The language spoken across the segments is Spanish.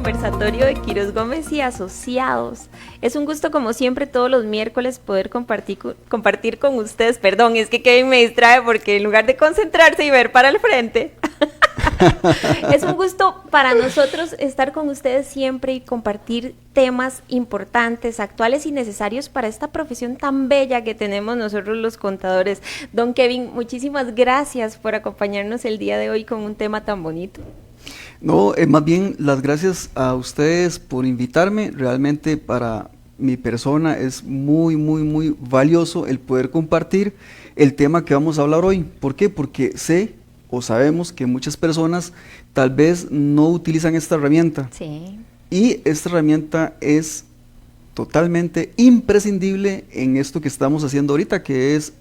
conversatorio de Quirós Gómez y Asociados. Es un gusto, como siempre, todos los miércoles poder compartir con ustedes. Perdón, es que Kevin me distrae porque en lugar de concentrarse y ver para el frente, es un gusto para nosotros estar con ustedes siempre y compartir temas importantes, actuales y necesarios para esta profesión tan bella que tenemos nosotros los contadores. Don Kevin, muchísimas gracias por acompañarnos el día de hoy con un tema tan bonito. No, más bien las gracias a ustedes por invitarme. Realmente para mi persona es muy valioso el poder compartir el tema que vamos a hablar hoy. ¿Por qué? Porque sé o sabemos que muchas personas tal vez no utilizan esta herramienta. Sí. Y esta herramienta es totalmente imprescindible en esto que estamos haciendo ahorita, que es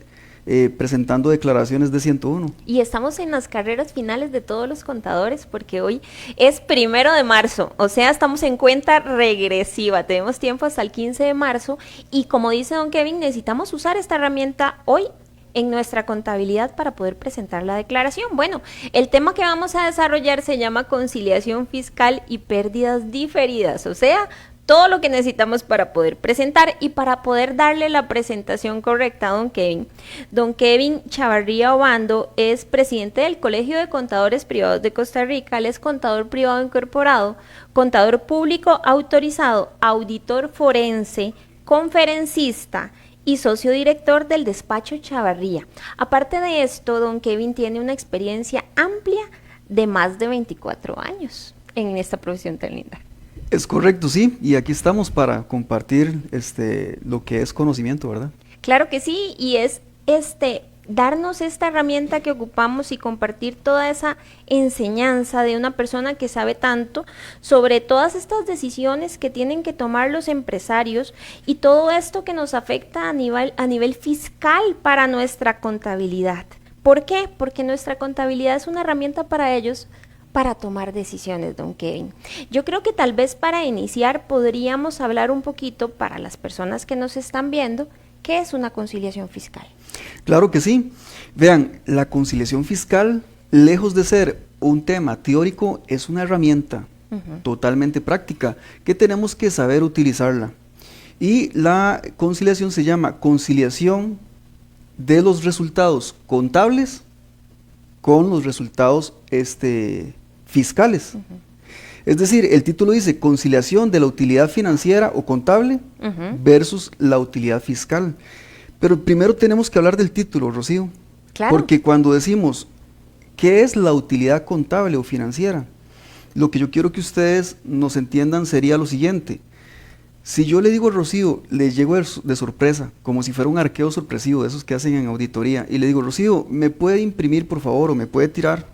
presentando declaraciones de 101. Y estamos en las carreras finales de todos los contadores porque hoy es 1 de marzo, o sea, estamos en cuenta regresiva, tenemos tiempo hasta el 15 de marzo y como dice don Kevin, necesitamos usar esta herramienta hoy en nuestra contabilidad para poder presentar la declaración. Bueno, el tema que vamos a desarrollar se llama conciliación fiscal y pérdidas diferidas, o sea, todo lo que necesitamos para poder presentar y para poder darle la presentación correcta a don Kevin. Don Kevin Chavarría Obando es presidente del Colegio de Contadores Privados de Costa Rica, él es contador privado incorporado, contador público autorizado, auditor forense, conferencista y socio director del despacho Chavarría. Aparte de esto, don Kevin tiene una experiencia amplia de más de 24 años en esta profesión tan linda. Es correcto, sí, y aquí estamos para compartir lo que es conocimiento, ¿verdad? Claro que sí, y es darnos esta herramienta que ocupamos y compartir toda esa enseñanza de una persona que sabe tanto sobre todas estas decisiones que tienen que tomar los empresarios y todo esto que nos afecta a nivel fiscal para nuestra contabilidad. ¿Por qué? Porque nuestra contabilidad es una herramienta para ellos para tomar decisiones, don Kevin. Yo creo que tal vez para iniciar podríamos hablar un poquito para las personas que nos están viendo, ¿qué es una conciliación fiscal? Claro que sí. Vean, la conciliación fiscal, lejos de ser un tema teórico, es una herramienta totalmente práctica que tenemos que saber utilizarla. Y la conciliación se llama conciliación de los resultados contables con los resultados fiscales. Es decir, el título dice conciliación de la utilidad financiera o contable versus la utilidad fiscal. Pero primero tenemos que hablar del título, Rocío. Claro. Porque cuando decimos ¿qué es la utilidad contable o financiera? Lo que yo quiero que ustedes nos entiendan sería lo siguiente. Si yo le digo a Rocío, le llego de sorpresa, como si fuera un arqueo sorpresivo, de esos que hacen en auditoría, y le digo, Rocío, ¿me puede imprimir por favor, o me puede tirar,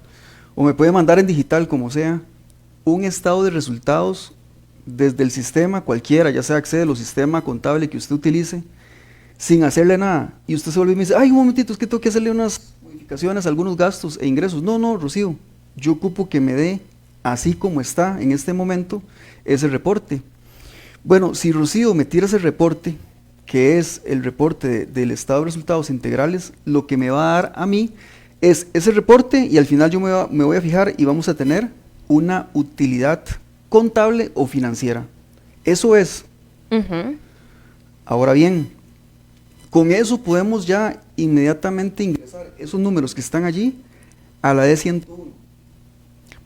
o me puede mandar en digital, como sea, un estado de resultados desde el sistema cualquiera, ya sea Excel o sistema contable que usted utilice, sin hacerle nada? Y usted se vuelve y me dice, ay, un momentito, es que tengo que hacerle unas modificaciones, algunos gastos e ingresos. No, Rocío, yo ocupo que me dé, así como está en este momento, ese reporte. Bueno, si Rocío me tira ese reporte, que es el reporte del estado de resultados integrales, lo que me va a dar a mí es ese reporte y al final yo me voy a fijar y vamos a tener una utilidad contable o financiera. Eso es. Ahora bien, con eso podemos ya inmediatamente ingresar esos números que están allí a la D101.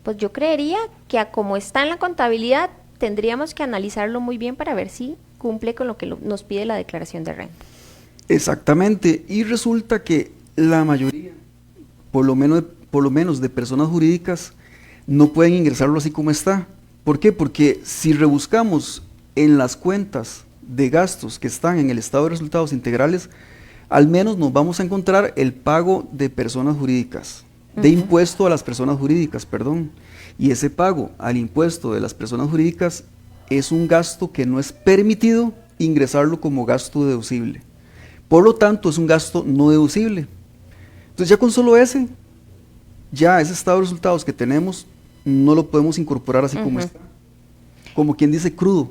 Pues yo creería que a como está en la contabilidad tendríamos que analizarlo muy bien para ver si cumple con lo que nos pide la declaración de renta. Exactamente, y resulta que la mayoría, por lo menos de personas jurídicas, no pueden ingresarlo así como está. ¿Por qué? Porque si rebuscamos en las cuentas de gastos que están en el estado de resultados integrales, al menos nos vamos a encontrar el pago de personas jurídicas, de impuesto a las personas jurídicas, perdón. Y ese pago al impuesto de las personas jurídicas es un gasto que no es permitido ingresarlo como gasto deducible. Por lo tanto, es un gasto no deducible. Entonces ya con solo ese estado de resultados que tenemos, no lo podemos incorporar así como está. Como quien dice crudo.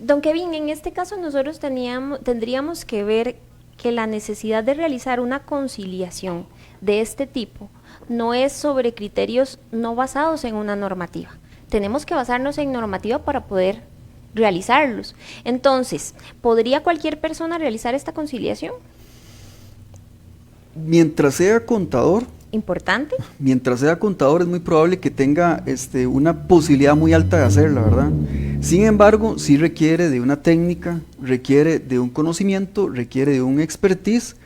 Don Kevin, en este caso nosotros tendríamos que ver que la necesidad de realizar una conciliación de este tipo no es sobre criterios no basados en una normativa, tenemos que basarnos en normativa para poder realizarlos. Entonces, ¿podría cualquier persona realizar esta conciliación? Mientras sea contador, Importante. mientras sea contador es muy probable que tenga una posibilidad muy alta de hacerla, ¿verdad? Sin embargo, sí requiere de una técnica, requiere de un conocimiento, requiere de un expertise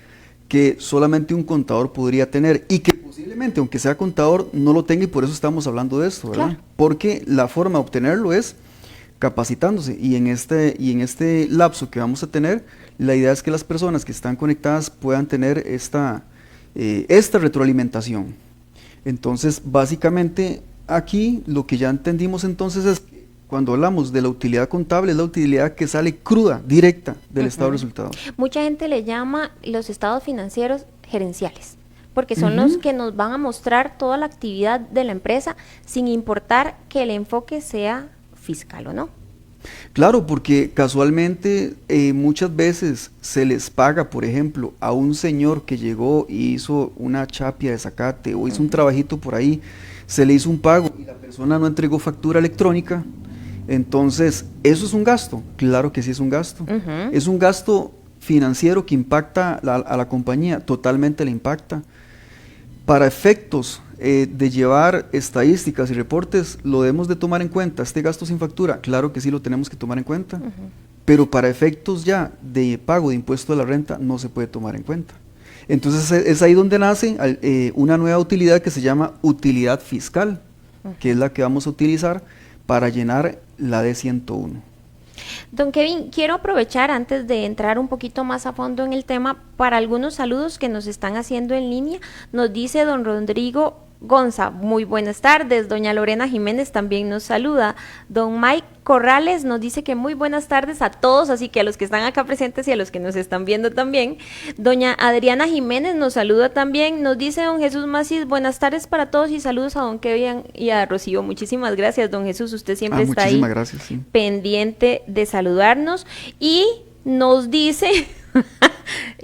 que solamente un contador podría tener y que posiblemente, aunque sea contador, no lo tenga, y por eso estamos hablando de esto, ¿verdad? Claro. Porque la forma de obtenerlo es capacitándose, y en este lapso que vamos a tener, la idea es que las personas que están conectadas puedan tener esta retroalimentación. Entonces, básicamente, aquí lo que ya entendimos entonces es que cuando hablamos de la utilidad contable, es la utilidad que sale cruda, directa del estado de resultados. Mucha gente le llama los estados financieros gerenciales, porque son los que nos van a mostrar toda la actividad de la empresa, sin importar que el enfoque sea fiscal o no. Claro, porque casualmente muchas veces se les paga, por ejemplo, a un señor que llegó y hizo una chapia de zacate o hizo un trabajito por ahí, se le hizo un pago y la persona no entregó factura electrónica. Entonces, ¿eso es un gasto? Claro que sí es un gasto. Es un gasto financiero que impacta a la compañía, totalmente le impacta. Para efectos de llevar estadísticas y reportes, ¿lo debemos de tomar en cuenta? ¿Este gasto sin factura? Claro que sí lo tenemos que tomar en cuenta, pero para efectos ya de pago de impuesto de la renta no se puede tomar en cuenta. Entonces es ahí donde nace una nueva utilidad que se llama utilidad fiscal, que es la que vamos a utilizar para llenar la D101. Don Kevin, quiero aprovechar antes de entrar un poquito más a fondo en el tema para algunos saludos que nos están haciendo en línea. Nos dice don Rodrigo Gonza, muy buenas tardes. Doña Lorena Jiménez también nos saluda. Don Mike Corrales nos dice que muy buenas tardes a todos, así que a los que están acá presentes y a los que nos están viendo también. Doña Adriana Jiménez nos saluda también. Nos dice don Jesús Macis, buenas tardes para todos y saludos a don Kevin y a Rocío. Muchísimas gracias, don Jesús. Usted siempre está ahí gracias, sí, pendiente de saludarnos. Y nos dice...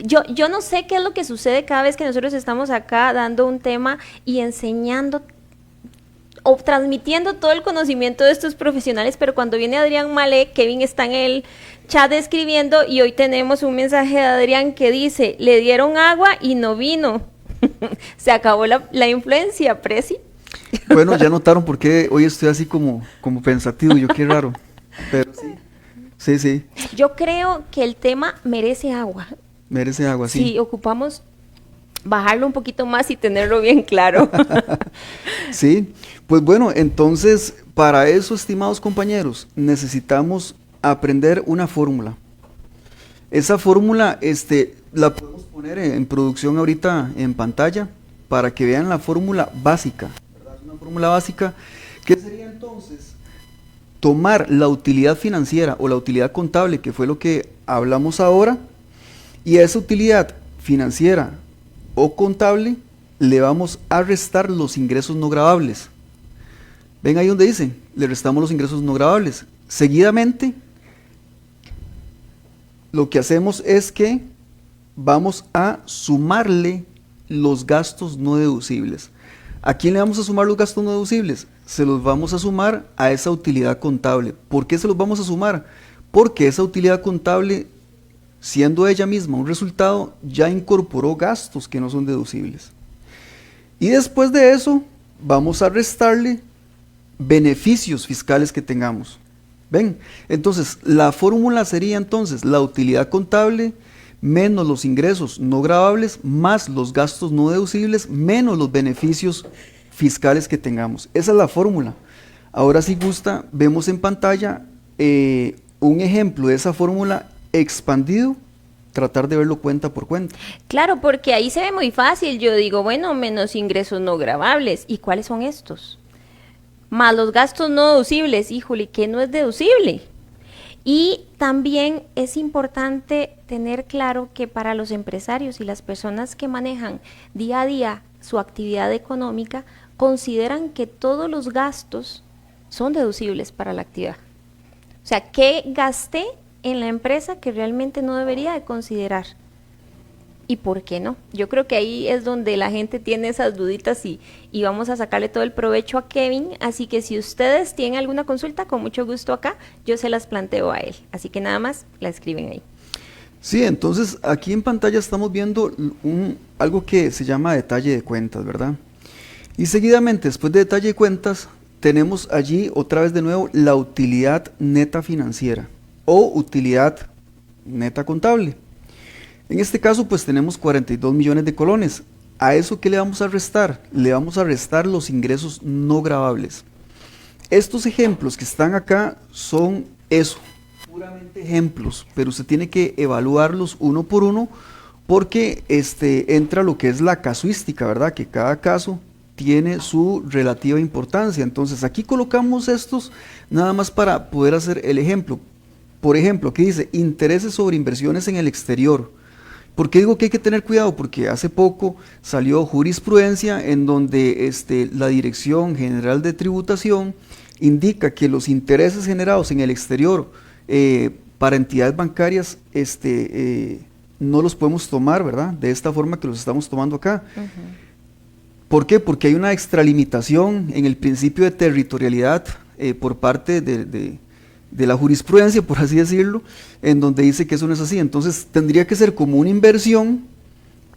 Yo no sé qué es lo que sucede cada vez que nosotros estamos acá dando un tema y enseñando o transmitiendo todo el conocimiento de estos profesionales, pero cuando viene Adrián Malé, Kevin está en el chat escribiendo y hoy tenemos un mensaje de Adrián que dice, le dieron agua y no vino. Se acabó la influencia, Presi. Bueno, ya notaron por qué hoy estoy así como pensativo, yo qué raro, pero sí. Sí, sí. Yo creo que el tema merece agua. Merece agua, sí. Sí, ocupamos bajarlo un poquito más y tenerlo bien claro. Sí, pues bueno, entonces, para eso, estimados compañeros, necesitamos aprender una fórmula. Esa fórmula, la podemos poner en producción ahorita en pantalla para que vean la fórmula básica, ¿verdad? Una fórmula básica, ¿qué sería entonces? Tomar la utilidad financiera o la utilidad contable, que fue lo que hablamos ahora, y a esa utilidad financiera o contable le vamos a restar los ingresos no gravables. Ven ahí donde dice, le restamos los ingresos no gravables. Seguidamente, lo que hacemos es que vamos a sumarle los gastos no deducibles. ¿A quién le vamos a sumar los gastos no deducibles? Se los vamos a sumar a esa utilidad contable. ¿Por qué se los vamos a sumar? Porque esa utilidad contable, siendo ella misma un resultado, ya incorporó gastos que no son deducibles. Y después de eso, vamos a restarle beneficios fiscales que tengamos. ¿Ven? Entonces, la fórmula sería entonces la utilidad contable menos los ingresos no gravables, más los gastos no deducibles, menos los beneficios fiscales que tengamos. Esa es la fórmula. Ahora, si gusta, vemos en pantalla un ejemplo de esa fórmula expandido, tratar de verlo cuenta por cuenta. Claro, porque ahí se ve muy fácil. Yo digo, bueno, menos ingresos no gravables. ¿Y cuáles son estos? Más los gastos no deducibles. Híjole, ¿qué no es deducible? Y también es importante tener claro que para los empresarios y las personas que manejan día a día su actividad económica, consideran que todos los gastos son deducibles para la actividad. O sea, ¿qué gasté en la empresa que realmente no debería de considerar? ¿Y por qué no? Yo creo que ahí es donde la gente tiene esas duditas y vamos a sacarle todo el provecho a Kevin. Así que si ustedes tienen alguna consulta, con mucho gusto acá, yo se las planteo a él. Así que nada más la escriben ahí. Sí, entonces aquí en pantalla estamos viendo algo que se llama detalle de cuentas, ¿verdad? Y seguidamente, después de detalle de cuentas, tenemos allí otra vez de nuevo la utilidad neta financiera o utilidad neta contable. En este caso pues tenemos 42 millones de colones. ¿A eso qué le vamos a restar? Le vamos a restar los ingresos no gravables. Estos ejemplos que están acá son eso, puramente ejemplos, pero usted tiene que evaluarlos uno por uno porque entra lo que es la casuística, ¿verdad? Que cada caso tiene su relativa importancia. Entonces aquí colocamos estos nada más para poder hacer el ejemplo. Por ejemplo, aquí dice intereses sobre inversiones en el exterior. ¿Por qué digo que hay que tener cuidado? Porque hace poco salió jurisprudencia en donde la Dirección General de Tributación indica que los intereses generados en el exterior para entidades bancarias no los podemos tomar, ¿verdad? De esta forma que los estamos tomando acá. ¿Por qué? Porque hay una extralimitación en el principio de territorialidad por parte de la jurisprudencia, por así decirlo, en donde dice que eso no es así. Entonces tendría que ser como una inversión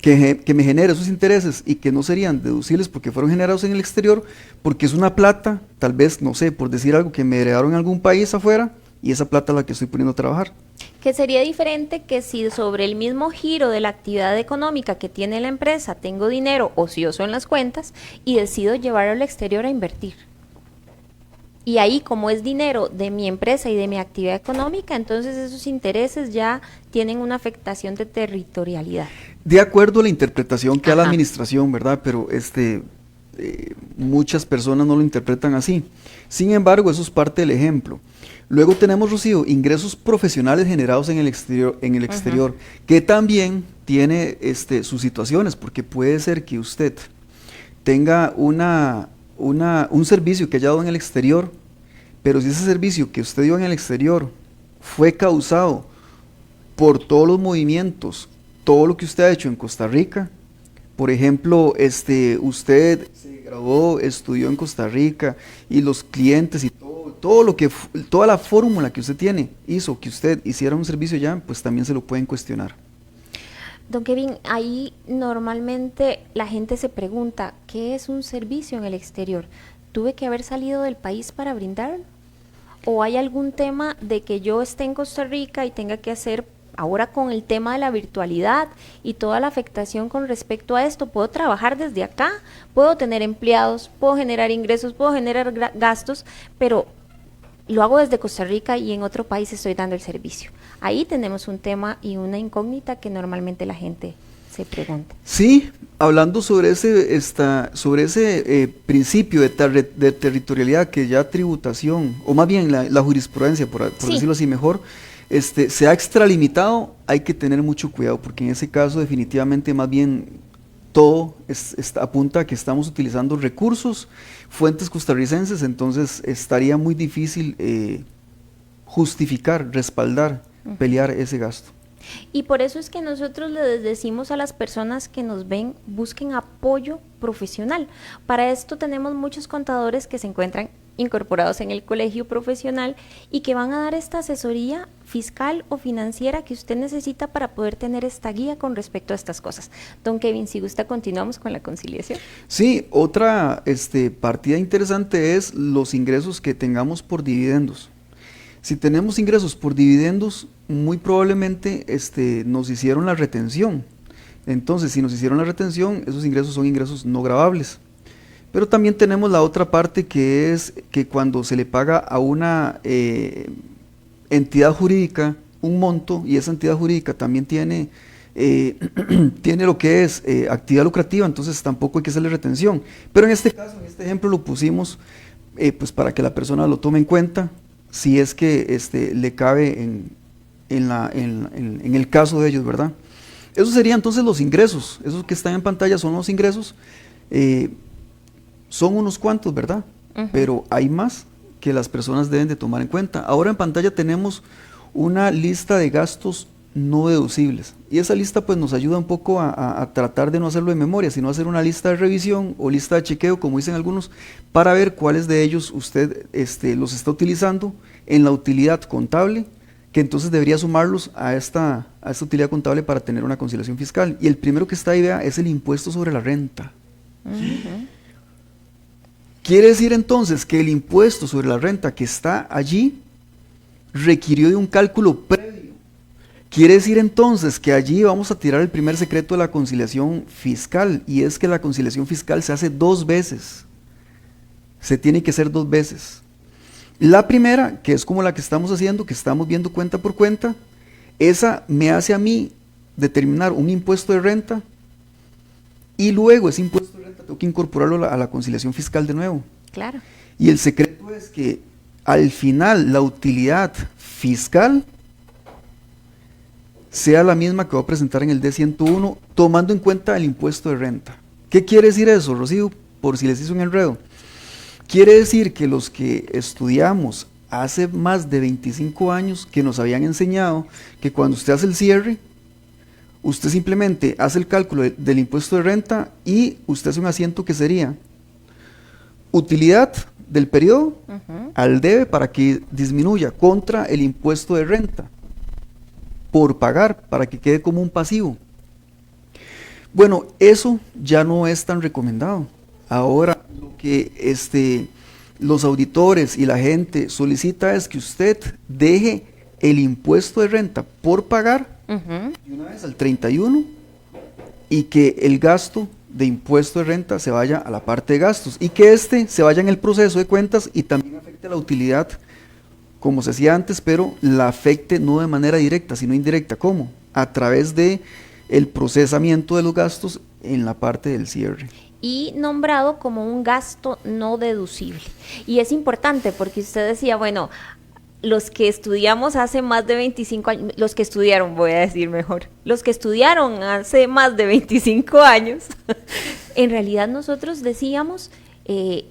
que me genere esos intereses y que no serían deducibles porque fueron generados en el exterior, porque es una plata, tal vez, no sé, por decir algo, que me heredaron en algún país afuera y esa plata es la que estoy poniendo a trabajar. Que sería diferente que si sobre el mismo giro de la actividad económica que tiene la empresa tengo dinero ocioso en las cuentas y decido llevarlo al exterior a invertir. Y ahí, como es dinero de mi empresa y de mi actividad económica, entonces esos intereses ya tienen una afectación de territorialidad. De acuerdo a la interpretación que da la administración, ¿verdad? Pero muchas personas no lo interpretan así. Sin embargo, eso es parte del ejemplo. Luego tenemos, Rocío, ingresos profesionales generados en el exterior, que también tiene sus situaciones, porque puede ser que usted tenga un servicio que haya dado en el exterior, pero si ese servicio que usted dio en el exterior fue causado por todos los movimientos, todo lo que usted ha hecho en Costa Rica, por ejemplo, usted se graduó, estudió en Costa Rica y los clientes y toda la fórmula que usted tiene hizo que usted hiciera un servicio allá, pues también se lo pueden cuestionar. Don Kevin, ahí normalmente la gente se pregunta, ¿qué es un servicio en el exterior? ¿Tuve que haber salido del país para brindarlo? ¿O hay algún tema de que yo esté en Costa Rica y tenga que hacer, ahora con el tema de la virtualidad y toda la afectación con respecto a esto, puedo trabajar desde acá, puedo tener empleados, puedo generar ingresos, puedo generar gastos, pero lo hago desde Costa Rica y en otro país estoy dando el servicio? Ahí tenemos un tema y una incógnita que normalmente la gente se pregunta. Sí, hablando sobre ese principio de territorialidad que ya tributación, o más bien la jurisprudencia, por decirlo así mejor, se ha extralimitado, hay que tener mucho cuidado, porque en ese caso definitivamente más bien todo apunta a que estamos utilizando recursos, fuentes costarricenses, entonces estaría muy difícil justificar, respaldar, pelear ese gasto. Y por eso es que nosotros les decimos a las personas que nos ven, busquen apoyo profesional. Para esto tenemos muchos contadores que se encuentran incorporados en el colegio profesional y que van a dar esta asesoría fiscal o financiera que usted necesita para poder tener esta guía con respecto a estas cosas. Don Kevin, si gusta, continuamos con la conciliación. Sí, otra partida interesante es los ingresos que tengamos por dividendos. Si tenemos ingresos por dividendos, muy probablemente nos hicieron la retención. Entonces, si nos hicieron la retención, esos ingresos son ingresos no gravables. Pero también tenemos la otra parte, que es que cuando se le paga a una entidad jurídica un monto, y esa entidad jurídica también tiene lo que es actividad lucrativa, entonces tampoco hay que hacerle retención. Pero en este caso, en este ejemplo lo pusimos pues para que la persona lo tome en cuenta, si es que le cabe en el caso de ellos, ¿verdad? Eso serían entonces los ingresos. Esos que están en pantalla son los ingresos. Son unos cuantos, ¿verdad? Pero hay más que las personas deben de tomar en cuenta. Ahora en pantalla tenemos una lista de gastos no deducibles. Y esa lista pues nos ayuda un poco a tratar de no hacerlo de memoria, sino hacer una lista de revisión o lista de chequeo, como dicen algunos, para ver cuáles de ellos usted los está utilizando en la utilidad contable, que entonces debería sumarlos a esta utilidad contable para tener una conciliación fiscal. Y el primero que está ahí, vea, es el impuesto sobre la renta. Quiere decir entonces que el impuesto sobre la renta que está allí requirió de un cálculo previo. Quiere decir entonces que allí vamos a tirar el primer secreto de la conciliación fiscal, y es que la conciliación fiscal se hace 2 veces. Se tiene que hacer 2 veces. La primera, que es como la que estamos haciendo, que estamos viendo cuenta por cuenta, esa me hace a mí determinar un impuesto de renta, y luego ese impuesto de renta tengo que incorporarlo a la conciliación fiscal de nuevo. Claro. Y el secreto es que al final la utilidad fiscal sea la misma que voy a presentar en el D101, tomando en cuenta el impuesto de renta. ¿Qué quiere decir eso, Rocío? Por si les hizo un enredo. Quiere decir que los que estudiamos hace más de 25 años, que nos habían enseñado que cuando usted hace el cierre, usted simplemente hace el cálculo del impuesto de renta y usted hace un asiento que sería utilidad del periodo al debe para que disminuya contra el impuesto de renta por pagar, para que quede como un pasivo. Bueno, eso ya no es tan recomendado. Ahora lo que los auditores y la gente solicita es que usted deje el impuesto de renta por pagar de una vez al 31 y que el gasto de impuesto de renta se vaya a la parte de gastos y que se vaya en el proceso de cuentas y también afecte la utilidad como se hacía antes, pero la afecte no de manera directa, sino indirecta. ¿Cómo? A través de el procesamiento de los gastos en la parte del cierre. Y nombrado como un gasto no deducible. Y es importante porque usted decía, bueno, los que estudiamos hace más de 25 años, los que estudiaron, voy a decir mejor, los que estudiaron hace más de 25 años, en realidad nosotros decíamos,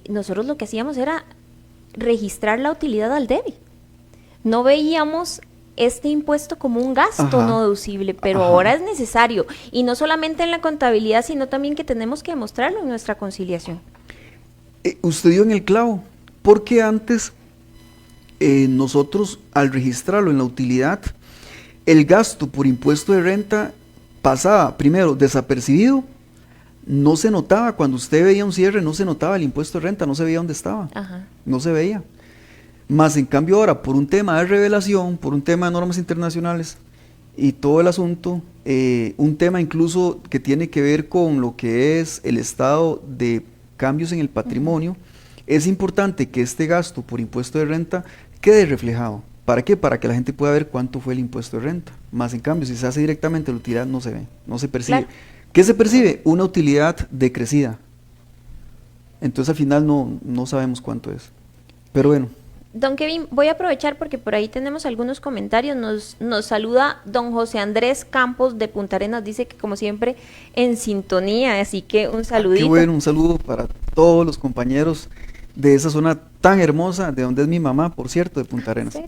nosotros lo que hacíamos era registrar la utilidad al debe. No veíamos este impuesto como un gasto no deducible, pero ahora es necesario, y no solamente en la contabilidad, sino también que tenemos que demostrarlo en nuestra conciliación. Usted dio en el clavo, porque antes nosotros al registrarlo en la utilidad, el gasto por impuesto de renta pasaba primero desapercibido, no se notaba, cuando usted veía un cierre no se notaba el impuesto de renta, no se veía dónde estaba, no se veía. Más en cambio ahora, por un tema de revelación, por un tema de normas internacionales y todo el asunto, un tema incluso que tiene que ver con lo que es el estado de cambios en el patrimonio, es importante que este gasto por impuesto de renta quede reflejado. ¿Para qué? Para que la gente pueda ver cuánto fue el impuesto de renta. Más en cambio, si se hace directamente la utilidad, no se ve, no se percibe. Claro. ¿Qué se percibe? Una utilidad decrecida. Entonces al final no sabemos cuánto es. Pero bueno. Don Kevin, voy a aprovechar porque por ahí tenemos algunos comentarios. Nos saluda don José Andrés Campos de Punta Arenas, dice que como siempre en sintonía, así que un saludito. Qué bueno, un saludo para todos los compañeros de esa zona tan hermosa, de donde es mi mamá, por cierto, de Punta Arenas. ¿Sí?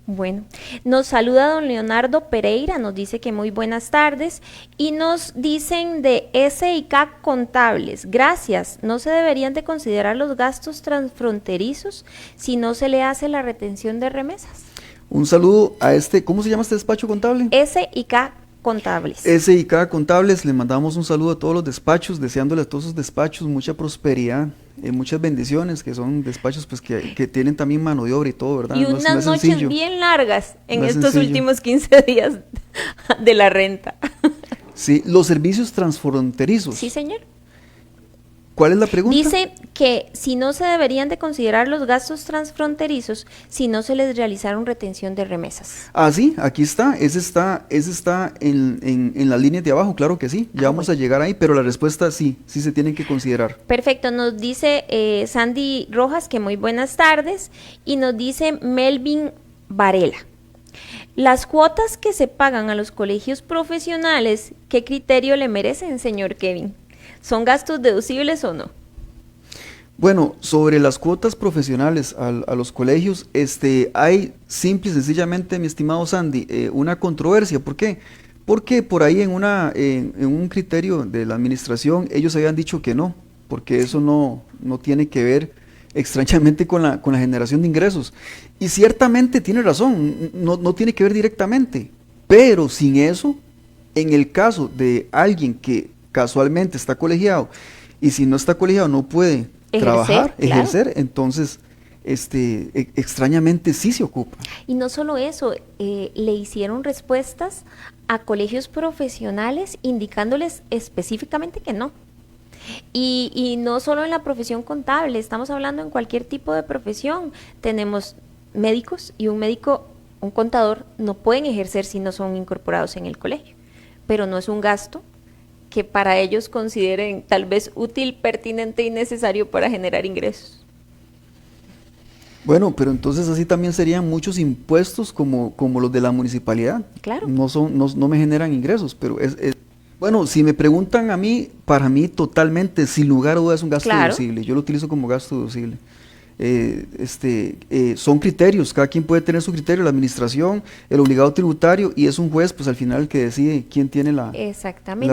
Bueno, nos saluda don Leonardo Pereira, nos dice que muy buenas tardes y nos dicen de S&K Contables, gracias, no se deberían de considerar los gastos transfronterizos si no se le hace la retención de remesas. Un saludo a ¿cómo se llama este despacho contable? S&K Contables. S&K Contables, le mandamos un saludo a todos los despachos, deseándole a todos los despachos mucha prosperidad, muchas bendiciones, que son despachos pues que tienen también mano de obra y todo, ¿verdad? Y unas noches bien largas en estos últimos 15 días de la renta. Sí, los servicios transfronterizos. Sí, señor. ¿Cuál es la pregunta? Dice que si no se deberían de considerar los gastos transfronterizos si no se les realizaron retención de remesas. Ah, sí, aquí está, ese está en las líneas de abajo, claro que sí, ya vamos a llegar ahí, pero la respuesta sí se tienen que considerar. Perfecto, nos dice Sandy Rojas que muy buenas tardes y nos dice Melvin Varela. Las cuotas que se pagan a los colegios profesionales, ¿qué criterio le merecen, señor Kevin? ¿Son gastos deducibles o no? Bueno, sobre las cuotas profesionales a los colegios, hay simple y sencillamente, mi estimado Sandy, una controversia. ¿Por qué? Porque por ahí en un criterio de la administración ellos habían dicho que no, porque eso no tiene que ver extrañamente con la generación de ingresos. Y ciertamente tiene razón, no tiene que ver directamente, pero sin eso, en el caso de alguien que casualmente está colegiado y si no está colegiado no puede trabajar, Claro. ejercer, entonces extrañamente sí se ocupa. Y no solo eso, le hicieron respuestas a colegios profesionales indicándoles específicamente que no. Y no solo en la profesión contable, estamos hablando en cualquier tipo de profesión. Tenemos médicos y un contador no pueden ejercer si no son incorporados en el colegio, pero no es un gasto que para ellos consideren tal vez útil, pertinente y necesario para generar ingresos. Bueno, pero entonces así también serían muchos impuestos como los de la municipalidad. Claro. No me generan ingresos, pero bueno, si me preguntan a mí, para mí totalmente, sin lugar a dudas, es un gasto deducible. Yo lo utilizo como gasto deducible. Son criterios, cada quien puede tener su criterio, la administración, el obligado tributario, y es un juez, pues al final el que decide quién tiene la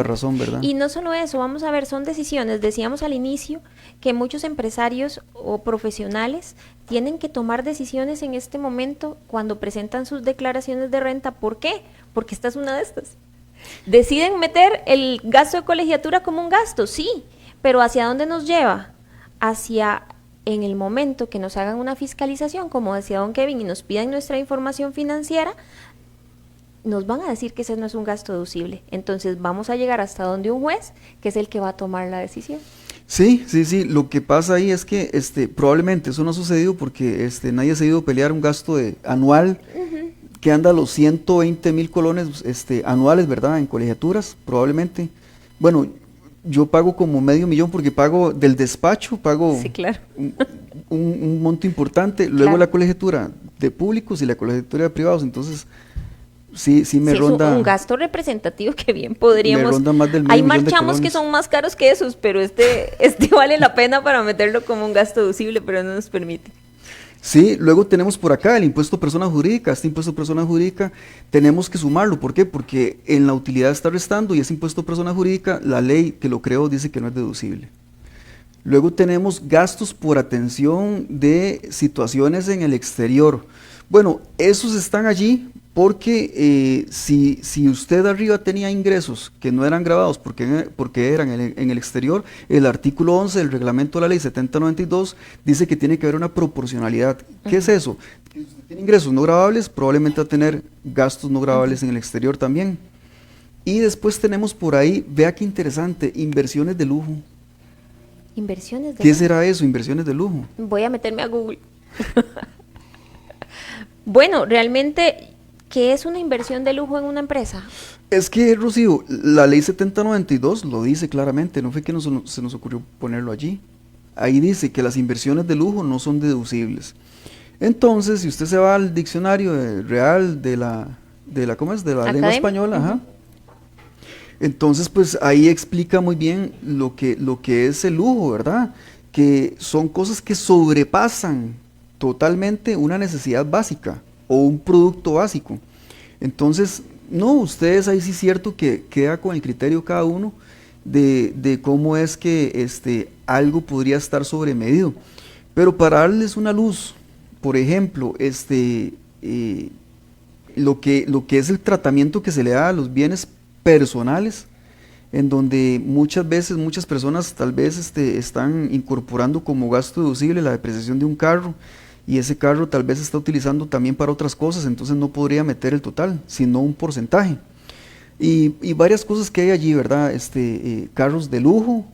razón, ¿verdad? Y no solo eso, vamos a ver, son decisiones. Decíamos al inicio que muchos empresarios o profesionales tienen que tomar decisiones en este momento cuando presentan sus declaraciones de renta. ¿Por qué? Porque esta es una de estas. Deciden meter el gasto de colegiatura como un gasto, sí, pero ¿hacia dónde nos lleva? Hacia en el momento que nos hagan una fiscalización, como decía don Kevin, y nos pidan nuestra información financiera, nos van a decir que ese no es un gasto deducible. Entonces vamos a llegar hasta donde un juez, que es el que va a tomar la decisión. Sí. Lo que pasa ahí es que probablemente eso no ha sucedido porque nadie se ha ido a pelear un gasto anual que anda a los 120,000 colones anuales, ¿verdad? En colegiaturas, probablemente. Bueno, yo pago como $500,000 porque pago del despacho, sí, claro. un monto importante, luego claro, la colegiatura de públicos y la colegiatura de privados, entonces sí me ronda. Es un gasto representativo que bien podríamos. Me ronda más del Hay marchamos que son más caros que esos, pero este vale la pena para meterlo como un gasto deducible, pero no nos permite. Sí, luego tenemos por acá el impuesto a persona jurídica. Este impuesto a persona jurídica tenemos que sumarlo. ¿Por qué? Porque en la utilidad está restando y ese impuesto a persona jurídica, la ley que lo creó dice que no es deducible. Luego tenemos gastos por atención de situaciones en el exterior. Bueno, esos están allí porque si usted arriba tenía ingresos que no eran grabados porque eran en el exterior, el artículo 11 del reglamento de la ley 7092 dice que tiene que haber una proporcionalidad. ¿Qué es eso? Si usted tiene ingresos no grabables, probablemente va a tener gastos no grabables en el exterior también. Y después tenemos por ahí, vea qué interesante, inversiones de lujo. ¿Inversiones de lujo? ¿Qué será eso, inversiones de lujo? Voy a meterme a Google. Bueno, realmente, ¿qué es una inversión de lujo en una empresa? Es que, Rocío, la ley 7092 lo dice claramente, no fue que se nos ocurrió ponerlo allí. Ahí dice que las inversiones de lujo no son deducibles. Entonces, si usted se va al diccionario real de la ¿cómo es? De la lengua española, ajá. Entonces, pues ahí explica muy bien lo que es el lujo, ¿verdad? Que son cosas que sobrepasan totalmente una necesidad básica o un producto básico. Entonces, no, ustedes ahí sí es cierto que queda con el criterio cada uno de cómo es que algo podría estar sobremedido. Pero para darles una luz, por ejemplo, lo que es el tratamiento que se le da a los bienes personales, en donde muchas veces muchas personas tal vez están incorporando como gasto deducible la depreciación de un carro, y ese carro tal vez se está utilizando también para otras cosas, entonces no podría meter el total, sino un porcentaje. Y varias cosas que hay allí, ¿verdad? Carros de lujo,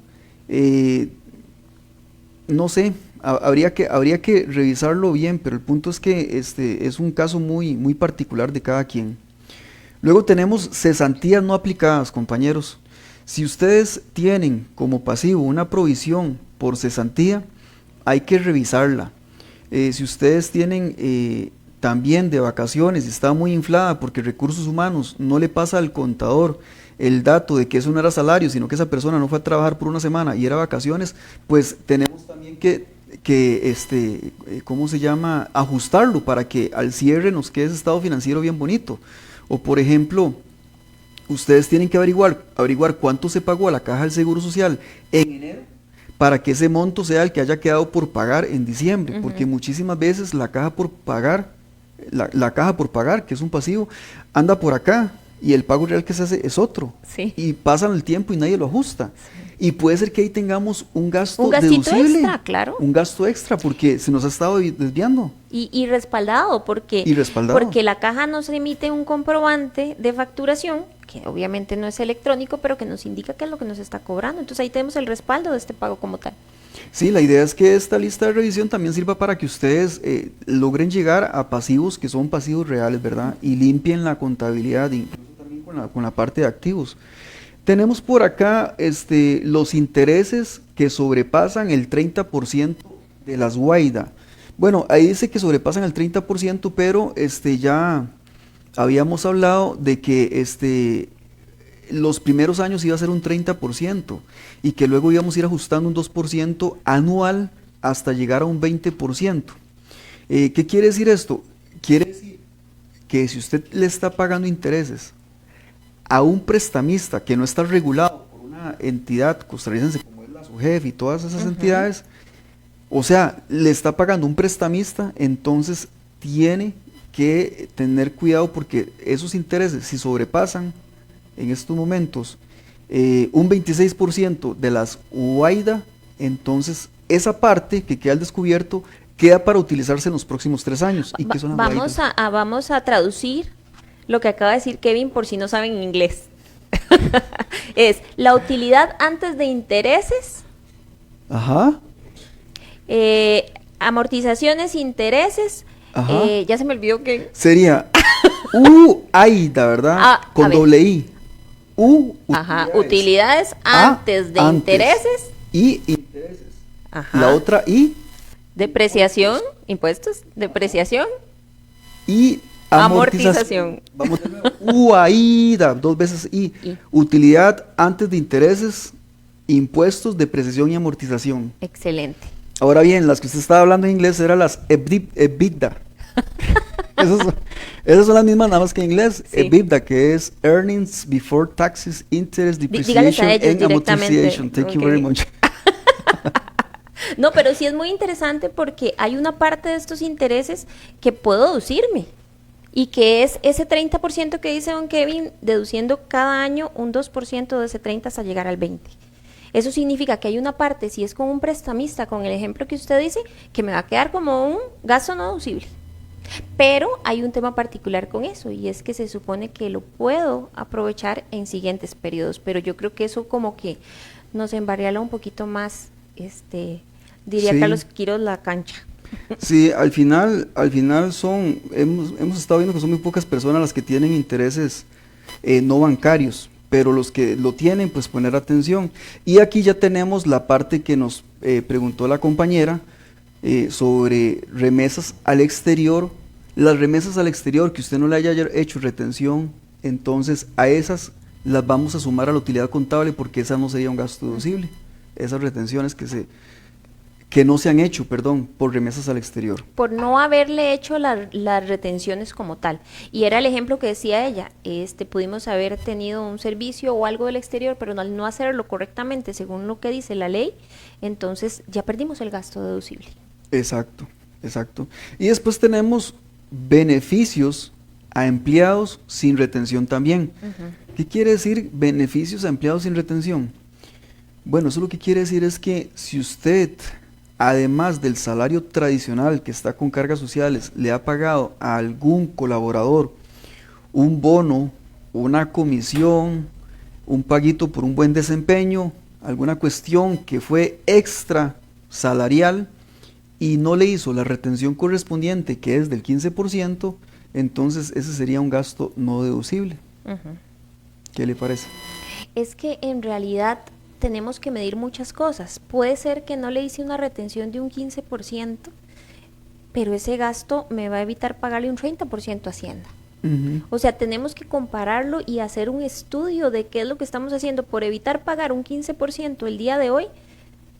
no sé, habría que revisarlo bien, pero el punto es que es un caso muy, muy particular de cada quien. Luego tenemos cesantías no aplicadas, compañeros. Si ustedes tienen como pasivo una provisión por cesantía, hay que revisarla. Si ustedes tienen también de vacaciones y está muy inflada porque recursos humanos no le pasa al contador el dato de que eso no era salario, sino que esa persona no fue a trabajar por una semana y era vacaciones, pues tenemos también ¿cómo se llama? Ajustarlo para que al cierre nos quede ese estado financiero bien bonito. O por ejemplo, ustedes tienen que averiguar cuánto se pagó a la Caja del Seguro Social en enero para que ese monto sea el que haya quedado por pagar en diciembre, porque muchísimas veces la caja por pagar, la caja por pagar, que es un pasivo, anda por acá y el pago real que se hace es otro. Sí. Y pasan el tiempo y nadie lo ajusta. Sí. Y puede ser que ahí tengamos un gasto deducible, extra, claro. Un gasto extra porque se nos ha estado desviando. Y respaldado, porque la caja nos emite un comprobante de facturación, que obviamente no es electrónico, pero que nos indica qué es lo que nos está cobrando. Entonces ahí tenemos el respaldo de este pago como tal. Sí, la idea es que esta lista de revisión también sirva para que ustedes logren llegar a pasivos que son pasivos reales, ¿verdad? Y limpien la contabilidad, incluso también con la parte de activos. Tenemos por acá los intereses que sobrepasan el 30% de las guaida. Bueno, ahí dice que sobrepasan el 30%, pero ya habíamos hablado de que los primeros años iba a ser un 30% y que luego íbamos a ir ajustando un 2% anual hasta llegar a un 20%. ¿Qué quiere decir esto? Quiere decir que si usted le está pagando intereses a un prestamista que no está regulado por una entidad costarricense como es la SUGEF y todas esas entidades, o sea, le está pagando un prestamista, entonces tiene que tener cuidado porque esos intereses, si sobrepasan en estos momentos un 26% de las UAIDA, entonces esa parte que queda al descubierto queda para utilizarse en los próximos 3 años. ¿Y qué son las vamos a traducir lo que acaba de decir Kevin por si no saben inglés. Es la utilidad antes de intereses. Ajá. Amortizaciones, intereses. Ya se me olvidó que sería UAIDA, ¿verdad? Con doble I. Utilidades antes de intereses. Y intereses. Ajá. La otra I. Depreciación, impuestos, depreciación. Y amortización. Vamos de nuevo. UAIDA, 2 veces I. Utilidad antes de intereses, impuestos, depreciación y amortización. Excelente. Ahora bien, las que usted estaba hablando en inglés eran las EBITDA. Esas son las mismas nada más que en inglés. Sí. EBITDA, que es Earnings Before Taxes, Interest, Depreciation and Amortization. Thank you very much. No, pero sí es muy interesante porque hay una parte de estos intereses que puedo deducirme y que es ese 30% que dice don Kevin, deduciendo cada año un 2% de ese 30 hasta llegar al 20%. Eso significa que hay una parte, si es con un prestamista, con el ejemplo que usted dice, que me va a quedar como un gasto no deducible. Pero hay un tema particular con eso y es que se supone que lo puedo aprovechar en siguientes periodos, pero yo creo que eso como que nos embarriala un poquito más, diría Carlos Quiroz, la cancha. Sí, al final hemos estado viendo que son muy pocas personas las que tienen intereses no bancarios, pero los que lo tienen, pues poner atención. Y aquí ya tenemos la parte que nos preguntó la compañera sobre remesas al exterior. Las remesas al exterior que usted no le haya hecho retención, entonces a esas las vamos a sumar a la utilidad contable porque esa no sería un gasto deducible. Esas retenciones que no se han hecho, por remesas al exterior. Por no haberle hecho las retenciones como tal. Y era el ejemplo que decía ella, pudimos haber tenido un servicio o algo del exterior, pero al no hacerlo correctamente según lo que dice la ley, entonces ya perdimos el gasto deducible. Exacto. Y después tenemos beneficios a empleados sin retención también. ¿Qué quiere decir beneficios a empleados sin retención? Bueno, eso lo que quiere decir es que si usted, además del salario tradicional que está con cargas sociales, le ha pagado a algún colaborador un bono, una comisión, un paguito por un buen desempeño, alguna cuestión que fue extra salarial y no le hizo la retención correspondiente, que es del 15%, entonces ese sería un gasto no deducible. ¿Qué le parece? Es que en realidad tenemos que medir muchas cosas. Puede ser que no le hice una retención de un 15%, pero ese gasto me va a evitar pagarle un 30% a Hacienda. O sea, tenemos que compararlo y hacer un estudio de qué es lo que estamos haciendo. Por evitar pagar un 15% el día de hoy,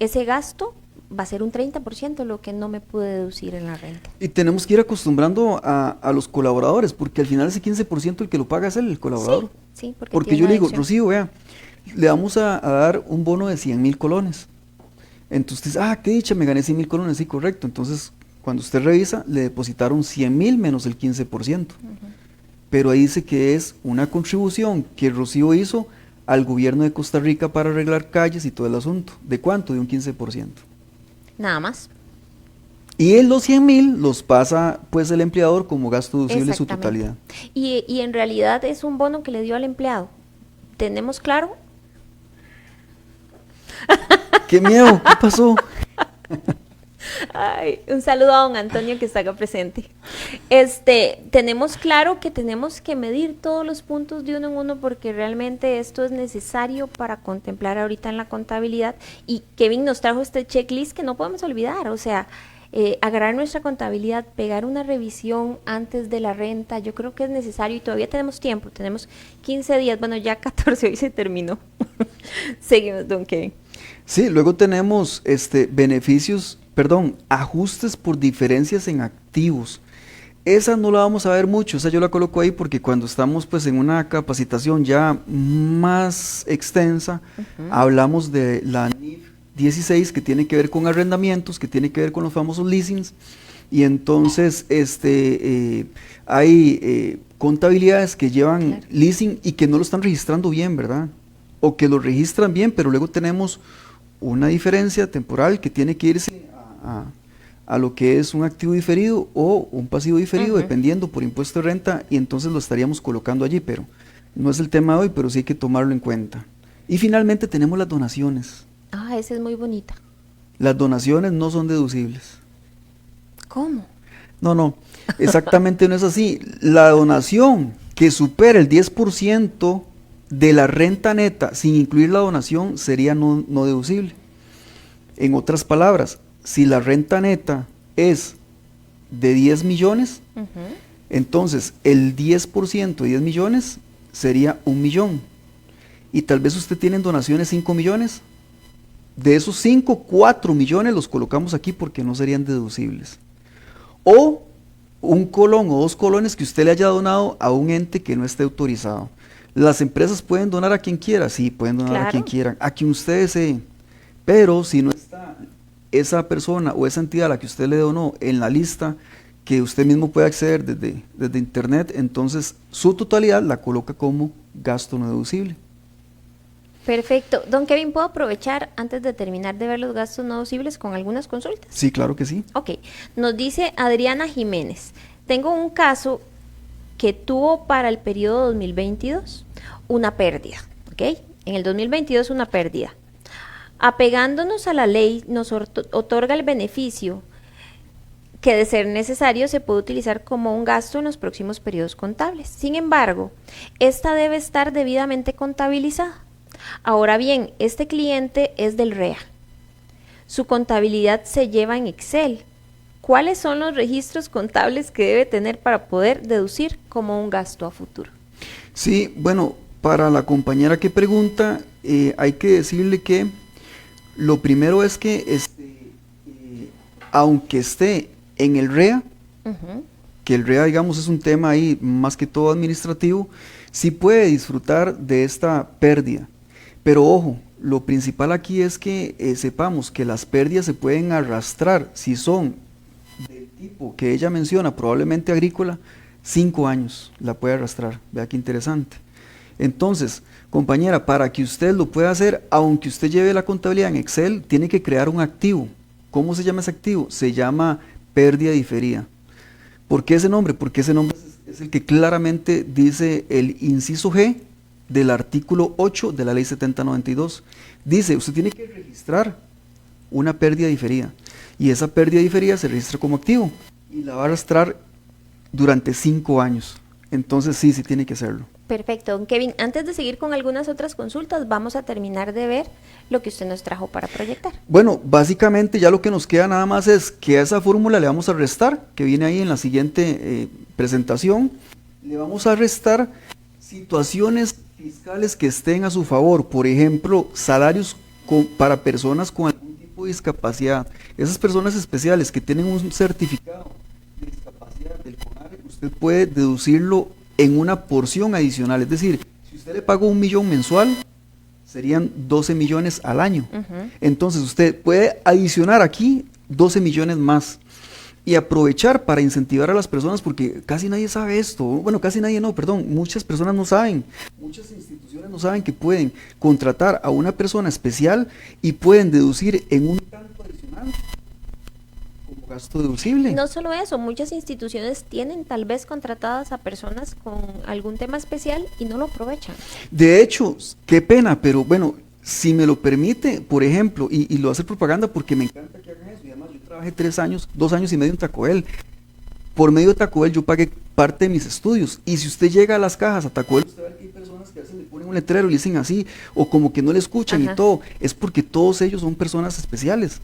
ese gasto va a ser un 30% lo que no me pude deducir en la renta. Y tenemos que ir acostumbrando a los colaboradores, porque al final ese 15% el que lo paga es el colaborador. Sí, porque yo le digo, Rocío, vea, le vamos a dar un bono de 100,000 colones. Entonces, qué dicha, me gané 100,000 colones, sí, correcto. Entonces, cuando usted revisa, le depositaron 100,000 menos el 15%. Pero ahí dice que es una contribución que Rocío hizo al gobierno de Costa Rica para arreglar calles y todo el asunto. ¿De cuánto? De un 15%. Nada más. Y en los 100,000 los pasa pues el empleador como gasto deducible en su totalidad. Y en realidad es un bono que le dio al empleado. ¿Tenemos claro? ¡Qué miedo! ¿Qué pasó? Ay, un saludo a don Antonio que está acá presente. Tenemos claro que tenemos que medir todos los puntos de uno en uno porque realmente esto es necesario para contemplar ahorita en la contabilidad y Kevin nos trajo este checklist que no podemos olvidar, o sea, agarrar nuestra contabilidad, pegar una revisión antes de la renta, yo creo que es necesario y todavía tenemos tiempo, tenemos 15 días, bueno ya 14, hoy se terminó. Seguimos, don Kevin. Sí, luego tenemos ajustes por diferencias en activos. Esa no la vamos a ver mucho, esa yo la coloco ahí porque cuando estamos pues en una capacitación ya más extensa, hablamos de la NIF 16 que tiene que ver con arrendamientos, que tiene que ver con los famosos leasings, y entonces hay contabilidades que llevan leasing y que no lo están registrando bien, ¿verdad? O que lo registran bien, pero luego tenemos una diferencia temporal que tiene que irse a lo que es un activo diferido o un pasivo diferido, dependiendo por impuesto de renta, y entonces lo estaríamos colocando allí, pero no es el tema de hoy, pero sí hay que tomarlo en cuenta. Y finalmente tenemos las donaciones. Esa es muy bonita. Las donaciones no son deducibles. ¿Cómo? No, exactamente no es así. La donación que supera el 10% de la renta neta, sin incluir la donación, sería no deducible. En otras palabras, si la renta neta es de 10 millones, entonces el 10% de 10 millones sería 1 millón. Y tal vez usted tiene en donaciones 5 millones. De esos 5, 4 millones los colocamos aquí porque no serían deducibles. O un colón o 2 colones que usted le haya donado a un ente que no esté autorizado. Las empresas pueden donar a quien quiera, sí, pueden donar a quien quieran, a quien usted desee. Pero si no está esa persona o esa entidad a la que usted le donó en la lista que usted mismo puede acceder desde internet, entonces su totalidad la coloca como gasto no deducible. Perfecto. Don Kevin, ¿puedo aprovechar antes de terminar de ver los gastos no deducibles con algunas consultas? Sí, claro que sí. Ok, nos dice Adriana Jiménez, tengo un caso que tuvo para el periodo 2022 una pérdida, ¿ok? En el 2022 una pérdida. Apegándonos a la ley, nos otorga el beneficio que de ser necesario se puede utilizar como un gasto en los próximos periodos contables. Sin embargo, esta debe estar debidamente contabilizada. Ahora bien, este cliente es del REA. Su contabilidad se lleva en Excel. ¿Cuáles son los registros contables que debe tener para poder deducir como un gasto a futuro? Sí, bueno, para la compañera que pregunta, hay que decirle que lo primero es que aunque esté en el REA, que el REA, digamos, es un tema ahí más que todo administrativo, sí puede disfrutar de esta pérdida. Pero ojo, lo principal aquí es que sepamos que las pérdidas se pueden arrastrar, si son del tipo que ella menciona, probablemente agrícola, 5 años la puede arrastrar. Vea qué interesante. Entonces, compañera, para que usted lo pueda hacer, aunque usted lleve la contabilidad en Excel, tiene que crear un activo. ¿Cómo se llama ese activo? Se llama pérdida diferida. ¿Por qué ese nombre? Porque ese nombre es el que claramente dice el inciso G del artículo 8 de la ley 7092. Dice, usted tiene que registrar una pérdida diferida y esa pérdida diferida se registra como activo y la va a arrastrar durante 5 años. Entonces sí tiene que hacerlo. Perfecto, don Kevin. Antes de seguir con algunas otras consultas, vamos a terminar de ver lo que usted nos trajo para proyectar. Bueno, básicamente ya lo que nos queda nada más es que a esa fórmula le vamos a restar, que viene ahí en la siguiente presentación, le vamos a restar situaciones fiscales que estén a su favor, por ejemplo, salarios para personas con algún tipo de discapacidad. Esas personas especiales que tienen un certificado de discapacidad del CONARE, usted puede deducirlo en una porción adicional, es decir, si usted le pagó 1 millón mensual, serían 12 millones al año. Entonces usted puede adicionar aquí 12 millones más y aprovechar para incentivar a las personas, porque casi nadie sabe esto, bueno, casi nadie no, perdón, muchas personas no saben, muchas instituciones no saben que pueden contratar a una persona especial y pueden deducir en un tanto adicional como gasto deducible. No solo eso, muchas instituciones tienen tal vez contratadas a personas con algún tema especial y no lo aprovechan. De hecho, qué pena, pero bueno, si me lo permite, por ejemplo, y lo hace propaganda porque me encanta que hagan eso, y además yo trabajé 2 años y medio en Taco Bell. Por medio de Taco Bell yo pagué parte de mis estudios, y si usted llega a las cajas a Taco Bell, usted va a ver que hay personas que a veces le ponen un letrero y le dicen así, o como que no le escuchan. Ajá. Y todo, es porque todos ellos son personas especiales.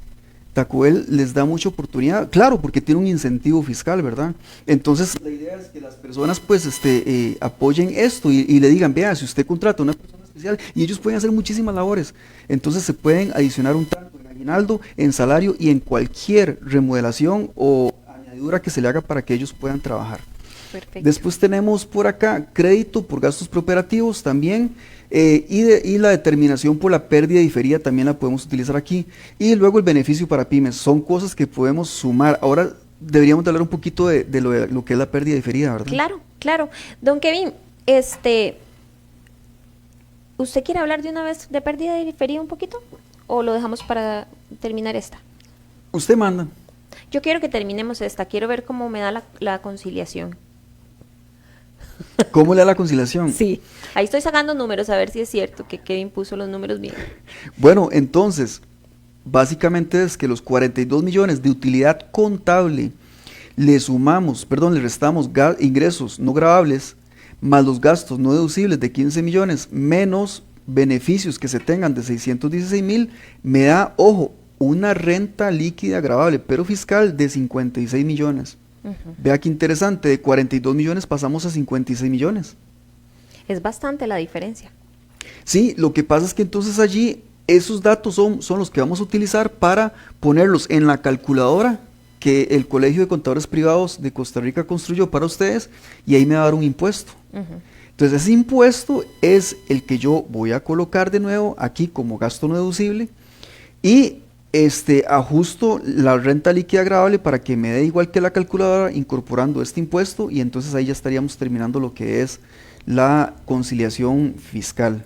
Taco Bell les da mucha oportunidad, claro, porque tiene un incentivo fiscal, ¿verdad? Entonces la idea es que las personas pues apoyen esto y le digan, vea, si usted contrata a una persona especial, y ellos pueden hacer muchísimas labores, entonces se pueden adicionar un tanto en aguinaldo, en salario y en cualquier remodelación o añadidura que se le haga para que ellos puedan trabajar. Perfecto. Después tenemos por acá crédito por gastos preoperativos también, y la determinación por la pérdida diferida también la podemos utilizar aquí, y luego el beneficio para pymes. Son cosas que podemos sumar. Ahora deberíamos hablar un poquito de lo que es la pérdida diferida, ¿verdad? Claro, claro. Don Kevin, ¿usted quiere hablar de una vez de pérdida diferida un poquito? ¿O lo dejamos para terminar esta? Usted manda. Yo quiero que terminemos esta, quiero ver cómo me da la conciliación. ¿Cómo le da la conciliación? Sí, ahí estoy sacando números a ver si es cierto que Kevin puso los números bien. Bueno, entonces, básicamente es que los 42 millones de utilidad contable le restamos ingresos no gravables más los gastos no deducibles de 15 millones menos beneficios que se tengan de 616,000, me da, ojo, una renta líquida gravable pero fiscal de 56 millones. Vea qué interesante, de 42 millones pasamos a 56 millones. Es bastante la diferencia. Sí, lo que pasa es que entonces allí esos datos son los que vamos a utilizar para ponerlos en la calculadora que el Colegio de Contadores Privados de Costa Rica construyó para ustedes, y ahí me va a dar un impuesto. Entonces ese impuesto es el que yo voy a colocar de nuevo aquí como gasto no deducible, y ajusto la renta líquida gravable para que me dé igual que la calculadora, incorporando este impuesto, y entonces ahí ya estaríamos terminando lo que es la conciliación fiscal.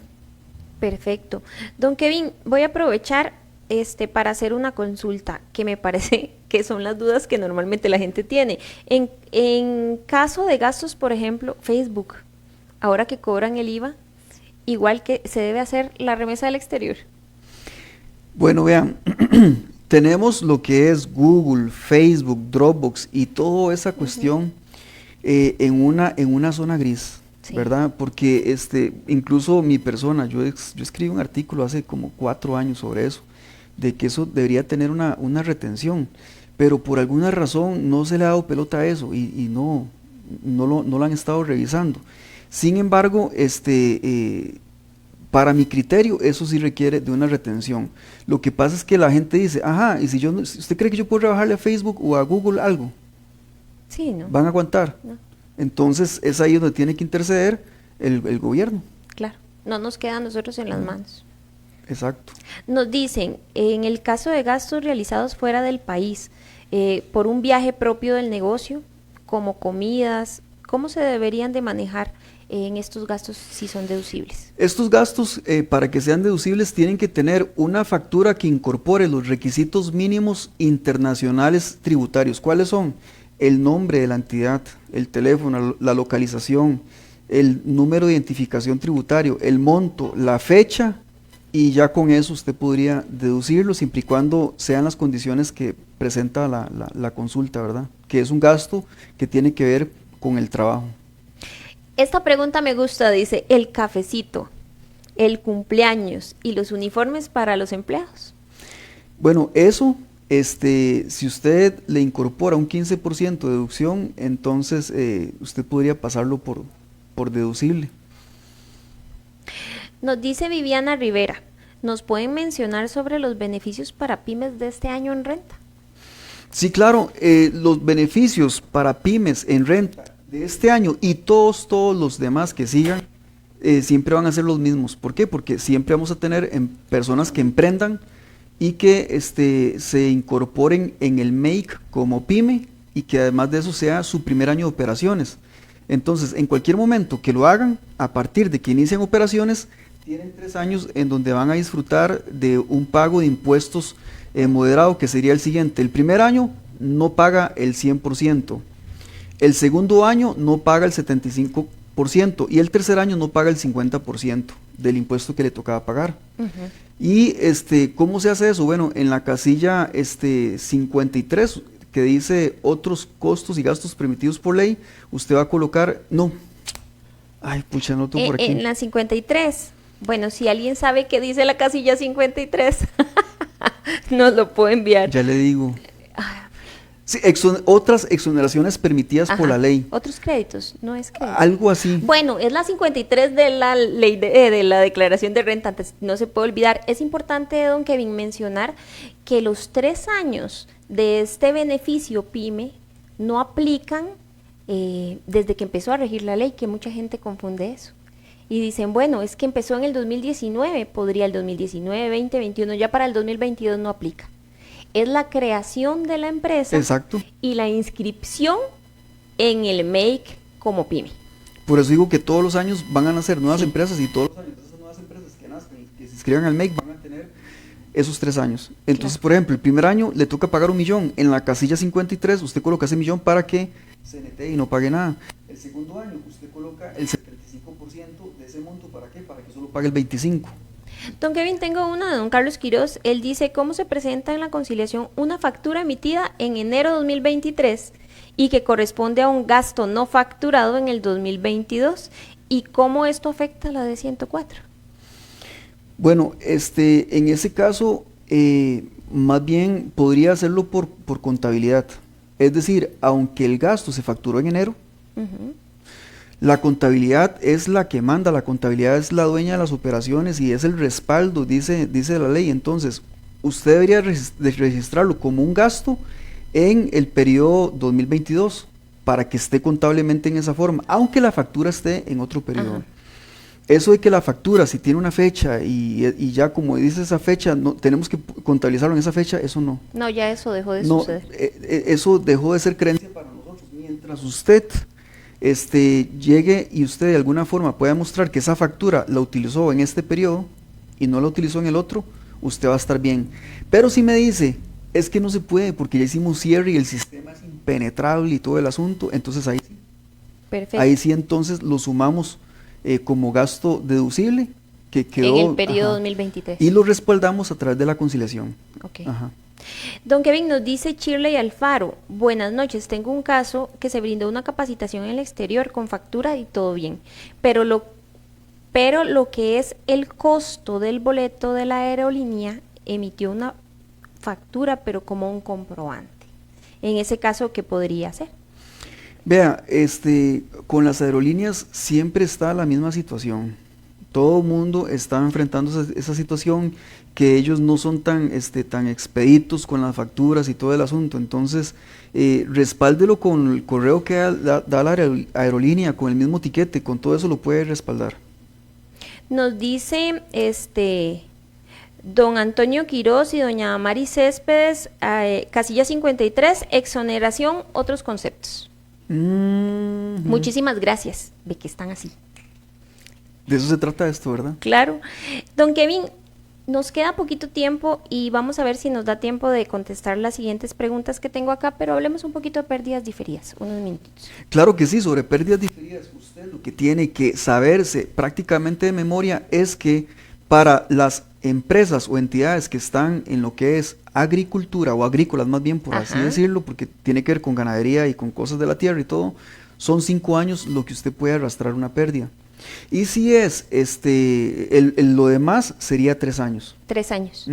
Perfecto. Don Kevin, voy a aprovechar para hacer una consulta que me parece que son las dudas que normalmente la gente tiene. En caso de gastos, por ejemplo, Facebook, ahora que cobran el IVA, igual que se debe hacer la remesa del exterior. Bueno, vean, tenemos lo que es Google, Facebook, Dropbox y toda esa cuestión en una zona gris, sí, ¿verdad? Porque incluso mi persona, yo escribí un artículo hace como 4 años sobre eso, de que eso debería tener una retención, pero por alguna razón no se le ha dado pelota a eso y no lo han estado revisando. Sin embargo, para mi criterio, eso sí requiere de una retención. Lo que pasa es que la gente dice, ajá, y si ¿usted cree que yo puedo rebajarle a Facebook o a Google algo? Sí, ¿no? ¿Van a aguantar? No. Entonces es ahí donde tiene que interceder el gobierno. Claro, no nos queda a nosotros en las manos. Exacto. Nos dicen, en el caso de gastos realizados fuera del país, por un viaje propio del negocio, como comidas, ¿cómo se deberían de manejar en estos gastos si son deducibles? Estos gastos, para que sean deducibles, tienen que tener una factura que incorpore los requisitos mínimos internacionales tributarios. ¿Cuáles son? El nombre de la entidad, el teléfono, la localización, el número de identificación tributario, el monto, la fecha, y ya con eso usted podría deducirlo, siempre y cuando sean las condiciones que presenta la consulta, ¿verdad? Que es un gasto que tiene que ver con el trabajo. Esta pregunta me gusta, dice, el cafecito, el cumpleaños y los uniformes para los empleados. Bueno, eso Si usted le incorpora un 15% de deducción, entonces usted podría pasarlo por deducible. Nos dice Viviana Rivera, ¿nos pueden mencionar sobre los beneficios para pymes de este año en renta? Sí, claro, los beneficios para pymes en renta de este año y todos los demás que sigan, siempre van a ser los mismos. ¿Por qué? Porque siempre vamos a tener personas que emprendan y que se incorporen en el MAKE como pyme y que además de eso sea su primer año de operaciones. Entonces, en cualquier momento que lo hagan, a partir de que inician operaciones, tienen 3 años en donde van a disfrutar de un pago de impuestos moderado, que sería el siguiente. El primer año no paga el 100%, el segundo año no paga el 75% y el tercer año no paga el 50% del impuesto que le tocaba pagar. Y ¿cómo se hace eso? Bueno, en la casilla 53, que dice otros costos y gastos permitidos por ley, usted va a colocar, no tengo por aquí. En la 53, bueno, si alguien sabe qué dice la casilla 53, nos lo puede enviar. Ya le digo. Sí, otras exoneraciones permitidas por la ley. Otros créditos, no es crédito. Algo así. Bueno, es la 53 de la ley de la declaración de renta, antes no se puede olvidar. Es importante, don Kevin, mencionar que los 3 años de este beneficio PYME no aplican desde que empezó a regir la ley, que mucha gente confunde eso. Y dicen, bueno, es que empezó en el 2019, podría el 2019, 20, 21, ya para el 2022 no aplica. Es la creación de la empresa. Exacto. Y la inscripción en el MAKE como PYME. Por eso digo que todos los años van a nacer nuevas empresas y todos los años esas nuevas empresas que nazcan y que se inscriban al MAKE van a tener esos 3 años. Entonces, por ejemplo, el primer año le toca pagar 1 millón. En la casilla 53 usted coloca ese millón para que se netee y no pague nada. El segundo año usted coloca el 75% de ese monto, ¿para qué? Para que solo pague el 25%. Don Kevin, tengo una de don Carlos Quiroz. Él dice, ¿cómo se presenta en la conciliación una factura emitida en enero de 2023 y que corresponde a un gasto no facturado en el 2022? ¿Y cómo esto afecta a la de 104? Bueno, en ese caso, más bien podría hacerlo por contabilidad. Es decir, aunque el gasto se facturó en enero, la contabilidad es la que manda, la contabilidad es la dueña de las operaciones y es el respaldo, dice la ley. Entonces, usted debería registrarlo como un gasto en el periodo 2022 para que esté contablemente en esa forma, aunque la factura esté en otro periodo. Eso de que la factura, si tiene una fecha y ya como dice esa fecha, no tenemos que contabilizarlo en esa fecha, eso no. No, ya eso dejó de suceder. Eso dejó de ser creencia para nosotros. Mientras usted llegue y usted de alguna forma pueda mostrar que esa factura la utilizó en este periodo y no la utilizó en el otro, usted va a estar bien. Pero si me dice, es que no se puede porque ya hicimos cierre y el sistema es impenetrable y todo el asunto, entonces ahí sí. Perfecto. Ahí sí entonces lo sumamos como gasto deducible que quedó en el periodo 2023. Y lo respaldamos a través de la conciliación. Okay. Don Kevin, nos dice Shirley Alfaro, buenas noches, tengo un caso que se brindó una capacitación en el exterior con factura y todo bien, pero lo que es el costo del boleto de la aerolínea emitió una factura pero como un comprobante. En ese caso, ¿qué podría hacer? Vea, con las aerolíneas siempre está la misma situación. Todo el mundo está enfrentando esa situación, que ellos no son tan expeditos con las facturas y todo el asunto. Entonces, respáldelo con el correo que da la aerolínea, con el mismo tiquete, con todo eso lo puede respaldar. Nos dice don Antonio Quiroz y doña Mari Céspedes, casilla 53, exoneración, otros conceptos. Muchísimas gracias, ve que están así. De eso se trata esto, ¿verdad? Claro. Don Kevin, nos queda poquito tiempo y vamos a ver si nos da tiempo de contestar las siguientes preguntas que tengo acá, pero hablemos un poquito de pérdidas diferidas, unos minutos. Claro que sí, sobre pérdidas diferidas, usted lo que tiene que saberse prácticamente de memoria es que para las empresas o entidades que están en lo que es agricultura o agrícolas más bien, por así decirlo, porque tiene que ver con ganadería y con cosas de la tierra y todo, son 5 años lo que usted puede arrastrar una pérdida. Y si es lo demás, sería 3 años. 3 años.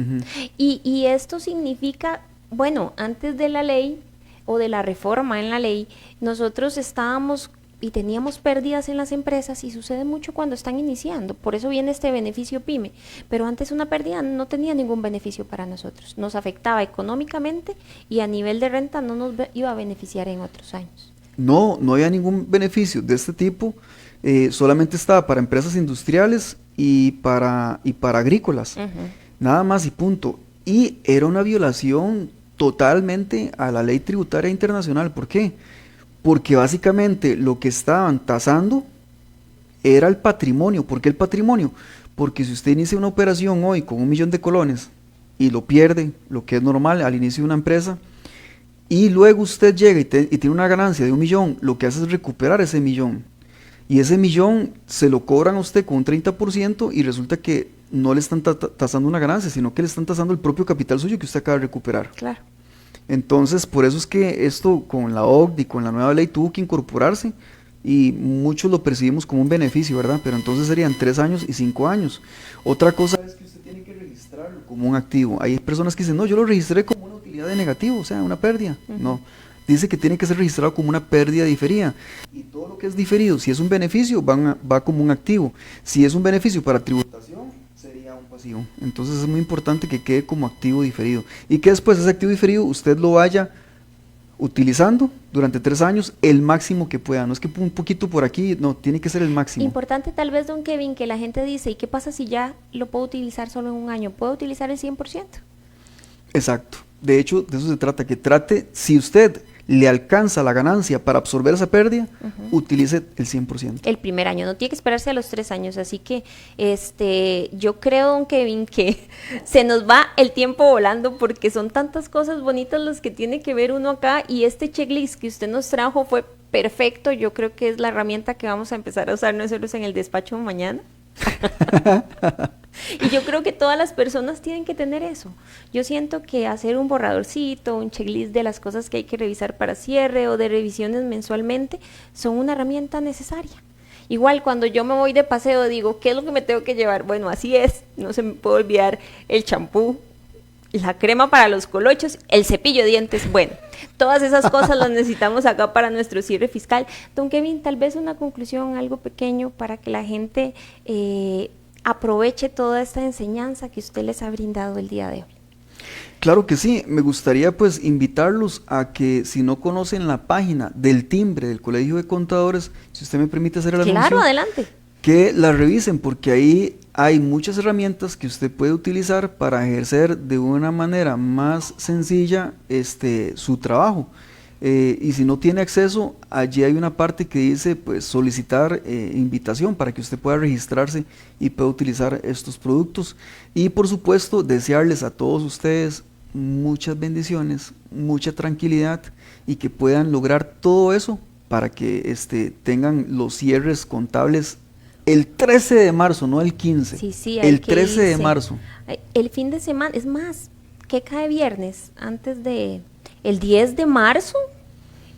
Y esto significa Bueno, antes de la ley o de la reforma en la ley, nosotros estábamos y teníamos pérdidas en las empresas y sucede mucho cuando están iniciando, por eso viene este beneficio PYME, pero antes una pérdida no tenía ningún beneficio para nosotros, nos afectaba económicamente y a nivel de renta no nos iba a beneficiar en otros años. No, no había ningún beneficio de este tipo, solamente estaba para empresas industriales y para agrícolas, nada más y punto. Y era una violación totalmente a la ley tributaria internacional. ¿Por qué? Porque básicamente lo que estaban tasando era el patrimonio. ¿Por qué el patrimonio? Porque si usted inicia una operación hoy con 1.000.000 de colones y lo pierde, lo que es normal al inicio de una empresa, y luego usted llega y tiene una ganancia de 1.000.000, lo que hace es recuperar ese 1.000.000. Y ese 1.000.000 se lo cobran a usted con un 30% y resulta que no le están tasando una ganancia, sino que le están tasando el propio capital suyo que usted acaba de recuperar. Claro. Entonces, por eso es que esto con la OCDE y con la nueva ley tuvo que incorporarse y muchos lo percibimos como un beneficio, ¿verdad? Pero entonces serían 3 años y 5 años. Otra cosa es que usted tiene que registrarlo como un activo. Hay personas que dicen, no, yo lo registré como una utilidad de negativo, o sea, una pérdida. No, dice que tiene que ser registrado como una pérdida diferida. Y todo lo que es diferido, si es un beneficio, va como un activo. Si es un beneficio para tributación, sería un pasivo. Entonces es muy importante que quede como activo diferido. Y que después ese activo diferido usted lo vaya utilizando durante 3 años el máximo que pueda. No es que un poquito por aquí, no, tiene que ser el máximo. Importante tal vez, don Kevin, que la gente dice, ¿y qué pasa si ya lo puedo utilizar solo en un año? ¿Puedo utilizar el 100%? Exacto. De hecho, de eso se trata, que trate, si usted le alcanza la ganancia para absorber esa pérdida, utilice el 100%. El primer año, no tiene que esperarse a los 3 años, así que yo creo, don Kevin, que se nos va el tiempo volando porque son tantas cosas bonitas las que tiene que ver uno acá y este checklist que usted nos trajo fue perfecto. Yo creo que es la herramienta que vamos a empezar a usar nosotros en el despacho mañana. Y yo creo que todas las personas tienen que tener eso. Yo siento que hacer un borradorcito, un checklist de las cosas que hay que revisar para cierre o de revisiones mensualmente son una herramienta necesaria. Igual cuando yo me voy de paseo digo, ¿qué es lo que me tengo que llevar? Bueno, así es, no se me puede olvidar el champú, la crema para los colochos, el cepillo de dientes, bueno, todas esas cosas las necesitamos acá para nuestro cierre fiscal. Don Kevin, tal vez una conclusión, algo pequeño para que la gente aproveche toda esta enseñanza que usted les ha brindado el día de hoy. Claro que sí, me gustaría pues invitarlos a que si no conocen la página del timbre del Colegio de Contadores, si usted me permite hacer el anuncio. Claro, adelante. Que la revisen porque ahí hay muchas herramientas que usted puede utilizar para ejercer de una manera más sencilla su trabajo. Y si no tiene acceso, allí hay una parte que dice pues solicitar invitación para que usted pueda registrarse y pueda utilizar estos productos. Y por supuesto desearles a todos ustedes muchas bendiciones, mucha tranquilidad y que puedan lograr todo eso para que tengan los cierres contables el 13 de marzo, no el 15. Sí, el 13 de marzo. El fin de semana, es más, que cae viernes antes de el 10 de marzo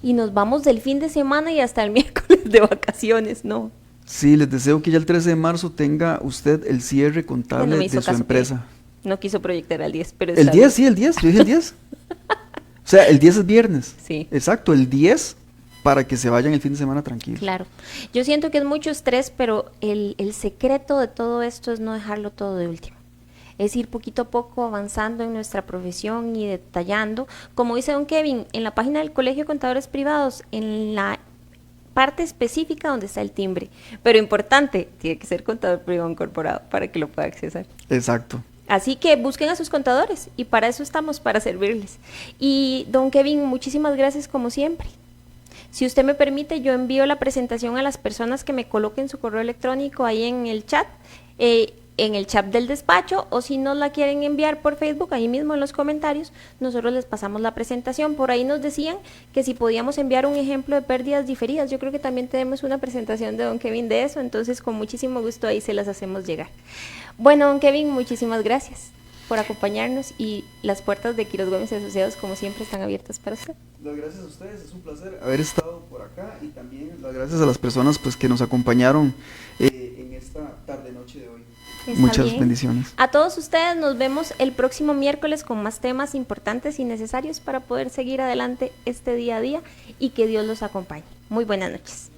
y nos vamos del fin de semana y hasta el miércoles de vacaciones, ¿no? Sí, les deseo que ya el 13 de marzo tenga usted el cierre contable de su empresa. No quiso proyectar al 10, pero... El 10, sí, el 10, yo dije el 10. O sea, el 10 es viernes. Sí. Exacto, el 10 para que se vayan el fin de semana tranquilos. Claro. Yo siento que es mucho estrés, pero el secreto de todo esto es no dejarlo todo de último. Es ir poquito a poco avanzando en nuestra profesión y detallando. Como dice don Kevin, en la página del Colegio de Contadores Privados, en la parte específica donde está el timbre. Pero importante, tiene que ser contador privado incorporado para que lo pueda accesar. Exacto. Así que busquen a sus contadores y para eso estamos, para servirles. Y don Kevin, muchísimas gracias como siempre. Si usted me permite, yo envío la presentación a las personas que me coloquen su correo electrónico ahí en el chat del despacho, o si nos la quieren enviar por Facebook, ahí mismo en los comentarios, nosotros les pasamos la presentación. Por ahí nos decían que si podíamos enviar un ejemplo de pérdidas diferidas. Yo creo que también tenemos una presentación de don Kevin de eso, entonces con muchísimo gusto ahí se las hacemos llegar. Bueno, don Kevin, muchísimas gracias por acompañarnos y las puertas de Quiroz Gómez y Asociados como siempre están abiertas para usted. Las gracias a ustedes, es un placer haber estado por acá y también las gracias a las personas pues que nos acompañaron en esta tarde noche de hoy. Está Muchas bien. bendiciones. A todos ustedes nos vemos el próximo miércoles con más temas importantes y necesarios para poder seguir adelante este día a día y que Dios los acompañe. Muy buenas noches.